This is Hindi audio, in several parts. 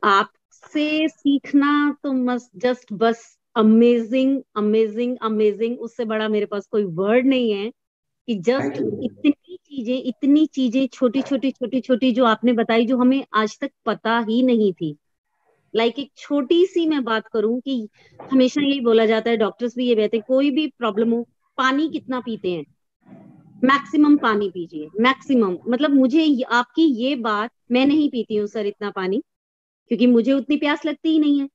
आपसे सीखना तो मस्त, जस्ट बस अमेजिंग अमेजिंग अमेजिंग, उससे बड़ा मेरे पास कोई वर्ड नहीं है कि थैंक जस्ट यू। इतनी चीजें छोटी छोटी छोटी छोटी जो आपने बताई, जो हमें आज तक पता ही नहीं थी। एक छोटी सी मैं बात करूं कि हमेशा यही बोला जाता है, डॉक्टर्स भी ये कहते हैं, कोई भी प्रॉब्लम हो, पानी कितना पीते हैं? मैक्सिमम पानी पीजिए, मैक्सिमम। मतलब मुझे आपकी ये बात, मैं नहीं पीती हूँ सर इतना पानी, क्योंकि मुझे उतनी प्यास लगती ही नहीं है।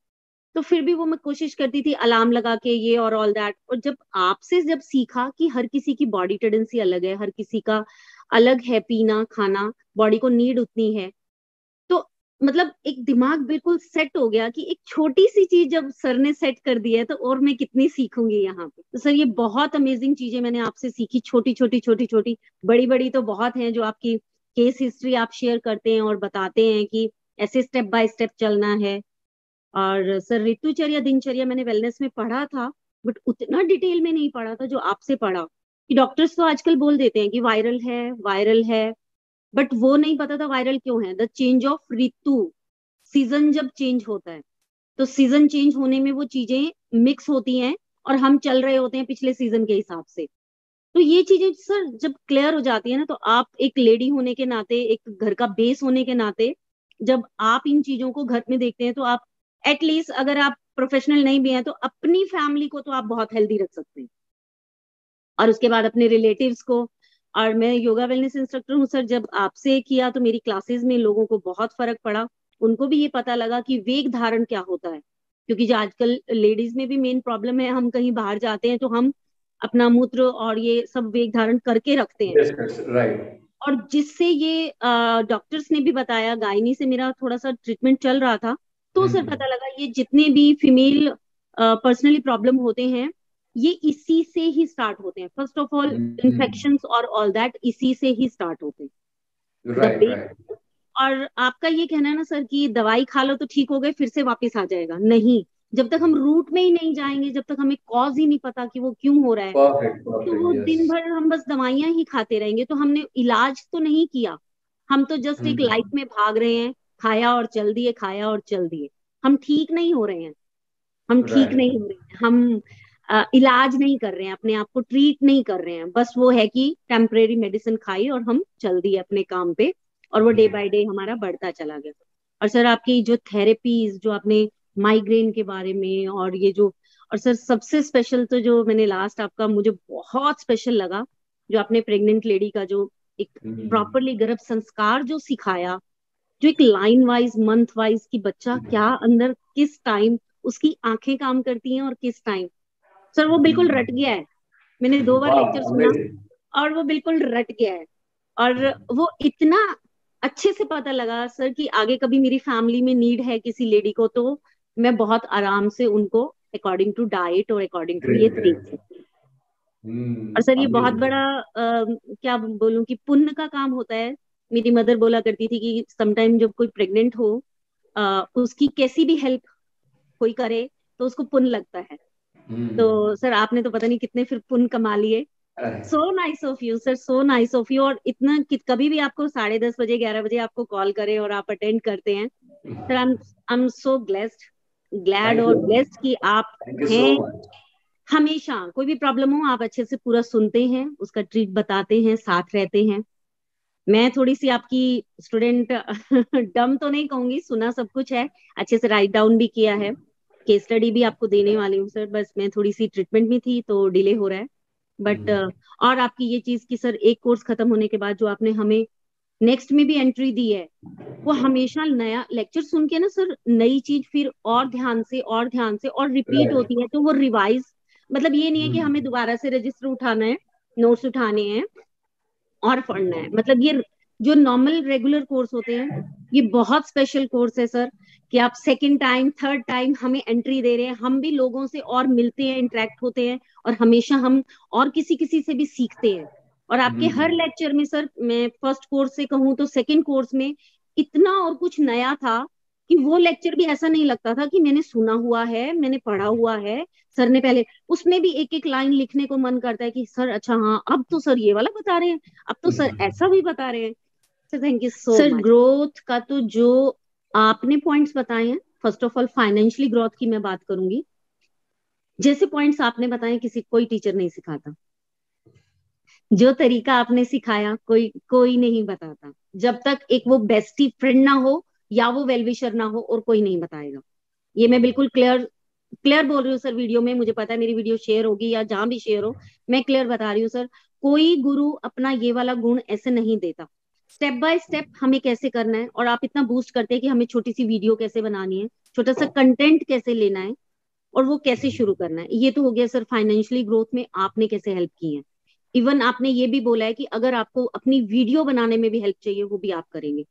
तो फिर भी वो मैं कोशिश करती थी अलार्म लगा के, ये और ऑल दैट। और जब आपसे जब सीखा कि हर किसी की बॉडी टेंडेंसी अलग है, हर किसी का अलग है पीना खाना, बॉडी को नीड उतनी है, तो मतलब एक दिमाग बिल्कुल सेट हो गया कि एक छोटी सी चीज जब सर ने सेट कर दी है, तो और मैं कितनी सीखूंगी यहाँ पे। तो सर ये बहुत अमेजिंग चीजें मैंने आपसे सीखी, छोटी छोटी छोटी छोटी। बड़ी बड़ी तो बहुत हैं जो आपकी केस हिस्ट्री आप शेयर करते हैं और बताते हैं कि ऐसे स्टेप बाय स्टेप चलना है। और सर ऋतुचर्या दिनचर्या मैंने वेलनेस में पढ़ा था, बट उतना डिटेल में नहीं पढ़ा था जो आपसे पढ़ा। कि डॉक्टर्स तो आजकल बोल देते हैं कि वायरल है वायरल है, बट वो नहीं पता था वायरल क्यों है। The change of Ritu, season जब चेंज होता है, तो सीजन चेंज होने में वो चीजें मिक्स होती हैं, और हम चल रहे होते हैं पिछले सीजन के हिसाब से। तो ये चीजें सर जब क्लियर हो जाती है ना, तो आप एक लेडी होने के नाते, एक घर का बेस होने के नाते, जब आप इन चीजों को घर में देखते हैं, तो आप एटलीस्ट, अगर आप प्रोफेशनल नहीं भी हैं, तो अपनी फैमिली को तो आप बहुत हेल्दी रख सकते हैं, और उसके बाद अपने रिलेटिव्स को। और मैं योगा वेलनेस इंस्ट्रक्टर हूँ सर, जब आपसे किया तो मेरी क्लासेस में लोगों को बहुत फर्क पड़ा। उनको भी ये पता लगा कि वेग धारण क्या होता है, क्योंकि जो आजकल लेडीज में भी मेन प्रॉब्लम है, हम कहीं बाहर जाते हैं तो हम अपना मूत्र और ये सब वेग धारण करके रखते हैं। Yes right. और जिससे ये डॉक्टर्स ने भी बताया, गायनी से मेरा थोड़ा सा ट्रीटमेंट चल रहा था, तो सर पता लगा ये जितने भी फीमेल पर्सनली प्रॉब्लम होते हैं, ये इसी से ही स्टार्ट होते हैं। फर्स्ट ऑफ ऑल इन्फेक्शंस और ऑल दैट इसी से ही स्टार्ट होते हैं, द राइट बेस। राइट। और आपका ये कहना है ना सर कि दवाई खा लो तो ठीक हो गए, फिर से वापस आ जाएगा, नहीं। जब तक हम रूट में ही नहीं जाएंगे, जब तक हमें कॉज ही नहीं पता कि वो क्यों हो रहा है, परफेक्ट तो परफेक्ट वो यस। दिन भर हम बस दवाइयां ही खाते रहेंगे, तो हमने इलाज तो नहीं किया। हम तो जस्ट एक लाइफ में भाग रहे हैं, खाया और चल दिए, खाया और चल दिए। हम ठीक नहीं हो रहे हैं, हम ठीक राइट। नहीं हो रहे हैं, हम इलाज नहीं कर रहे हैं, अपने आप को ट्रीट नहीं कर रहे हैं। बस वो है कि टेम्परेरी मेडिसिन खाई और हम चल दिए अपने काम पे, और वो डे बाय डे हमारा बढ़ता चला गया। और सर आपकी जो थेरेपीज, जो आपने माइग्रेन के बारे में, और ये जो, और सर सबसे स्पेशल तो जो मैंने लास्ट आपका मुझे बहुत स्पेशल लगा, जो आपने प्रेग्नेंट लेडी का जो एक प्रॉपरली गर्भ संस्कार जो सिखाया, जो एक लाइन वाइज मंथ वाइज की बच्चा क्या अंदर किस टाइम उसकी आंखें काम करती हैं और किस टाइम, सर वो बिल्कुल रट गया है। मैंने 2 बार वाह लेक्चर सुना, अमेजिंग। और वो बिल्कुल रट गया है। और वो इतना अच्छे से पता लगा सर कि आगे कभी मेरी फैमिली में नीड है किसी लेडी को, तो मैं बहुत आराम से उनको अकॉर्डिंग टू डाइट और अकॉर्डिंग टू ये ग्रेट देख ग्रेट। सकती हूँ। और सर ये बहुत अमेजिंग। बड़ा क्या बोलूं कि पुण्य का काम होता है। मेरी मदर बोला करती थी कि समटाइम जब कोई प्रेग्नेंट हो, उसकी कैसी भी हेल्प कोई करे, तो उसको पुण्य लगता है। तो सर आपने तो पता नहीं कितने फिर पुण्य कमा लिए। So nice of you sir, so nice of you. और इतना कि कभी भी आपको 10:30 बजे 11 बजे आपको कॉल करे और आप अटेंड करते हैं, sir I am so blessed, glad thank और यू। ब्लेस्ड कि आप थैंक यू सो हैं। मच। हमेशा कोई भी प्रॉब्लम हो, आप अच्छे से पूरा सुनते हैं, उसका ट्रीट बताते हैं, साथ रहते हैं। मैं थोड़ी सी आपकी स्टूडेंट डम तो नहीं कहूंगी, सुना सब कुछ है, अच्छे से राइट डाउन भी किया है। केस स्टडी भी आपको देने वाली हूँ सर, बस मैं थोड़ी सी ट्रीटमेंट में थी तो डिले हो रहा है। बट और आपकी ये चीज की सर, एक कोर्स खत्म होने के बाद जो आपने हमें नेक्स्ट में भी एंट्री दी है, वो हमेशा नया लेक्चर सुन के ना सर, नई चीज फिर और ध्यान से और ध्यान से और रिपीट राइट। होती है, तो वो रिवाइज, मतलब ये नहीं है कि हमें दोबारा से रजिस्टर उठाना है, नोट्स उठाने हैं और पढ़ना है। मतलब ये जो नॉर्मल रेगुलर कोर्स होते हैं, ये बहुत स्पेशल कोर्स है सर, कि आप सेकंड टाइम थर्ड टाइम हमें एंट्री दे रहे हैं। हम भी लोगों से और मिलते हैं, इंटरेक्ट होते हैं, और हमेशा हम और किसी किसी से भी सीखते हैं। और आपके हर लेक्चर में सर, मैं फर्स्ट कोर्स से कहूँ तो सेकंड कोर्स में इतना और कुछ नया था कि वो लेक्चर भी ऐसा नहीं लगता था कि मैंने सुना हुआ है, मैंने पढ़ा हुआ है। सर ने पहले उसमें भी एक एक लाइन लिखने को मन करता है कि सर अच्छा हाँ, अब तो सर ये वाला बता रहे हैं, अब तो सर ऐसा भी बता रहे हैं। Sir thank you so sir much. Growth का तो जो आपने पॉइंट्स बताए हैं, first of all financially growth की मैं बात करूंगी। जैसे पॉइंट्स आपने बताए किसी कोई टीचर नहीं सिखाता, जो तरीका आपने सिखाया कोई कोई नहीं बताता, जब तक एक वो बेस्टी फ्रेंड ना हो या वो वेलविशर ना हो, और कोई नहीं बताएगा। ये मैं बिल्कुल क्लियर क्लियर बोल रही हूँ सर। वीडियो में मुझे पता है मेरी वीडियो शेयर होगी या जहां भी शेयर हो, मैं क्लियर बता रही हूँ सर। कोई गुरु अपना ये वाला गुण ऐसे नहीं देता। स्टेप बाय स्टेप हमें कैसे करना है, और आप इतना बूस्ट करते हैं कि हमें छोटी सी वीडियो कैसे बनानी है, छोटा सा कंटेंट कैसे लेना है, और वो कैसे शुरू करना है। ये तो हो गया सर फाइनेंशियली ग्रोथ में आपने कैसे हेल्प की है। इवन आपने ये भी बोला है कि अगर आपको अपनी वीडियो बनाने में भी हेल्प चाहिए वो भी आप करेंगे।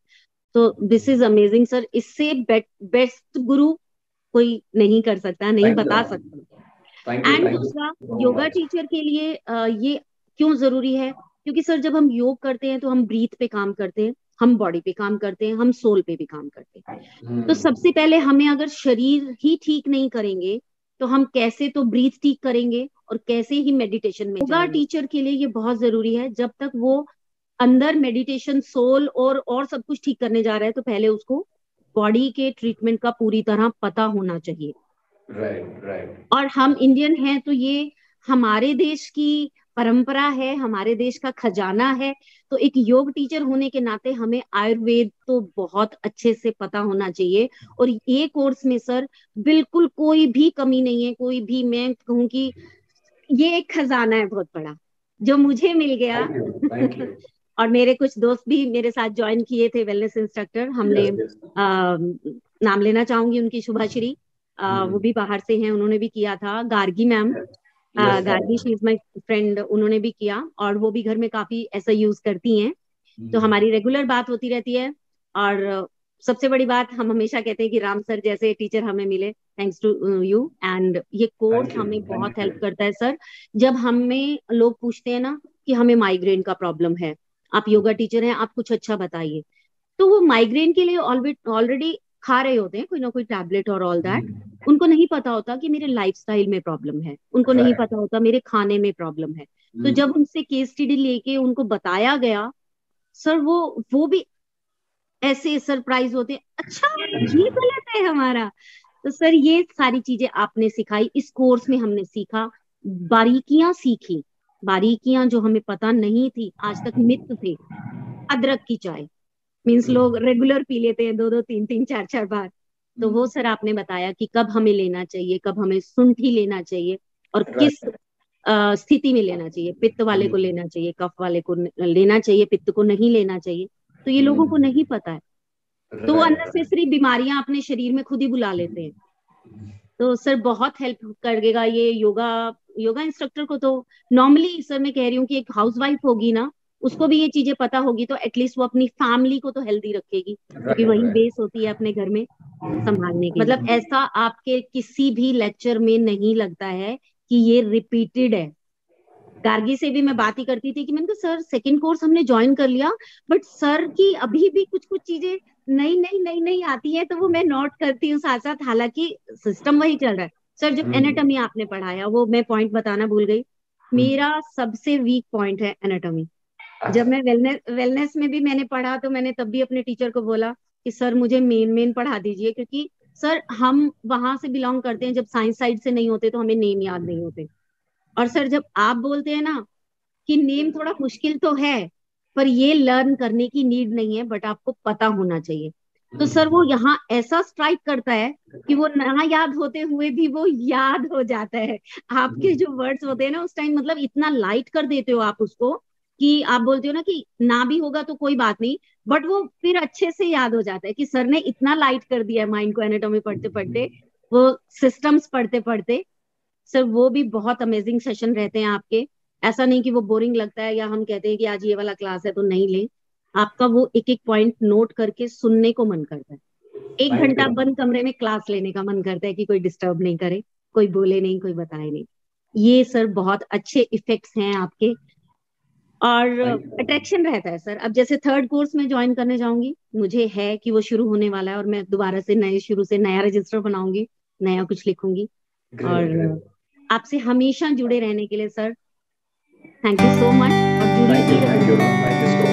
तो दिस इज अमेजिंग सर। इससे बेस्ट गुरु कोई नहीं कर सकता, नहीं थैंक यू बता मैम, सकता। Thank you, and thank you दूसरा, सो योगा मच। टीचर के लिए ये क्यों जरूरी है? क्योंकि सर जब हम योग करते हैं तो हम ब्रीथ पे काम करते हैं, हम बॉडी पे काम करते हैं, हम सोल पे भी काम करते हैं। तो सबसे पहले हमें अगर शरीर ही ठीक नहीं करेंगे तो हम कैसे तो ब्रीथ ठीक करेंगे और कैसे ही मेडिटेशन में योगा जाएंगे। टीचर के लिए ये बहुत जरूरी है। जब तक वो अंदर मेडिटेशन सोल और सब कुछ ठीक करने जा रहा है तो पहले उसको बॉडी के ट्रीटमेंट का पूरी तरह पता होना चाहिए। Right, right. और हम इंडियन हैं तो ये हमारे देश की परंपरा है, हमारे देश का खजाना है। तो एक योग टीचर होने के नाते हमें आयुर्वेद तो बहुत अच्छे से पता होना चाहिए। और ये कोर्स में सर बिल्कुल कोई भी कमी नहीं है, कोई भी, मैं कहूँ कि ये एक खजाना है बहुत बड़ा जो मुझे मिल गया। Thank you, thank you. और मेरे कुछ दोस्त भी मेरे साथ ज्वाइन किए थे वेलनेस इंस्ट्रक्टर। हमने यस, यस। नाम लेना चाहूंगी उनकी, शुभाश्री। वो भी बाहर से हैं, उन्होंने भी किया था। Gargi ma'am, yes Gargi she is my friend, उन्होंने भी किया, और वो भी घर में काफी ऐसा यूज करती हैं। तो मैम। हमारी रेगुलर बात होती रहती है। और सबसे बड़ी बात, हम हमेशा कहते हैं कि राम सर जैसे टीचर हमें मिले, थैंक्स टू यू। एंड ये कोर्स थैंक यू, हमें बहुत थैंक यू। हेल्प करता है सर। जब हमें लोग पूछते हैं ना कि हमें माइग्रेन का प्रॉब्लम है, आप योगा टीचर हैं, आप कुछ अच्छा बताइए, तो वो माइग्रेन के लिए ऑलरेडी खा रहे होते हैं कोई ना कोई टैबलेट और ऑल दैट। उनको नहीं पता होता कि मेरे लाइफस्टाइल में प्रॉब्लम है, उनको नहीं राइट। पता होता मेरे खाने में प्रॉब्लम है। तो जब उनसे केस स्टडी लेके उनको बताया गया सर, वो भी ऐसे सरप्राइज होते हैं, अच्छा ये गलत है हमारा। तो सर ये सारी चीजें आपने सिखाई, इस कोर्स में हमने सीखा, बारीकियां सीखी, बारीकियां जो हमें पता नहीं थी, आज तक मिथ थे। अदरक की चाय मीन्स लोग रेगुलर पी लेते हैं, दो दो तीन तीन चार चार बार। तो वो सर आपने बताया कि कब हमें लेना चाहिए, कब हमें शुंठी लेना चाहिए, और किस राइट। स्थिति में लेना चाहिए। पित्त वाले को लेना चाहिए, कफ वाले को लेना चाहिए, पित्त को नहीं लेना चाहिए। तो ये लोगों को नहीं पता है, तो वो राइट, राइट। अननेसेसरी बीमारियां अपने शरीर में खुद ही बुला लेते हैं। तो सर बहुत हेल्प करेगा ये योगा। योगा इंस्ट्रक्टर को तो नॉर्मली सर मैं कह रही हूँ कि एक हाउसवाइफ होगी ना, उसको भी ये चीजें पता होगी तो एटलीस्ट वो अपनी फैमिली को तो हेल्दी रखेगी, क्योंकि राइट, वही राइट। बेस होती है अपने घर में संभालने के लिए। मतलब ऐसा आपके किसी भी लेक्चर में नहीं लगता है कि ये रिपीटेड है। गार्गी से भी मैं बात ही करती थी कि मैंने कहा सर सेकंड कोर्स हमने ज्वाइन कर लिया, बट सर की अभी भी कुछ कुछ चीजें नई नई नई नई आती है, तो वो मैं नोट करती हूँ साथ साथ, हालांकि सिस्टम वही चल रहा है। सर जब एनाटॉमी आपने पढ़ाया, वो मैं पॉइंट बताना भूल गई, मेरा सबसे वीक पॉइंट है एनाटॉमी। जब अच्छा। मैं वेलनेस वेलनेस में भी मैंने पढ़ा तो मैंने तब भी अपने टीचर को बोला कि सर मुझे मेन मेन पढ़ा दीजिए, क्योंकि सर हम वहां से बिलोंग करते हैं, जब साइंस साइड से नहीं होते तो हमें नेम याद नहीं होते। और सर जब आप बोलते हैं ना कि नेम थोड़ा मुश्किल तो है, पर ये लर्न करने की नीड नहीं है, बट आपको पता होना चाहिए। तो सर वो यहाँ ऐसा स्ट्राइक करता है कि वो ना याद होते हुए भी वो याद हो जाता है। आपके जो वर्ड्स होते हैं ना उस टाइम, मतलब इतना लाइट कर देते हो आप उसको कि आप बोलते हो ना कि ना भी होगा तो कोई बात नहीं, बट वो फिर अच्छे से याद हो जाता है कि सर ने इतना लाइट कर दिया है माइंड को, एनाटॉमी पढ़ते पढ़ते, वो सिस्टम्स पढ़ते पढ़ते। सर वो भी बहुत अमेजिंग सेशन रहते हैं आपके। ऐसा नहीं कि वो बोरिंग लगता है या हम कहते हैं कि आज ये वाला क्लास है तो नहीं ले। आपका वो एक एक पॉइंट नोट करके सुनने को मन करता है। एक थैंक घंटा यू। बंद कमरे में क्लास लेने का मन करता है कि कोई डिस्टर्ब नहीं करे, कोई बोले नहीं, कोई बताए नहीं। ये सर बहुत अच्छे इफेक्ट्स हैं आपके। और थैंक यू। अट्रैक्शन रहता है सर। अब जैसे थर्ड कोर्स में ज्वाइन करने जाऊंगी, मुझे है कि वो शुरू होने वाला है और मैं दोबारा से नए शुरू से नया रजिस्टर बनाऊंगी, नया कुछ लिखूंगी। Great, great. और आपसे हमेशा जुड़े रहने के लिए sir thank you so much, और जुड़ी थैंक ही यू, थैंक यू, रहूंगी। Thank you so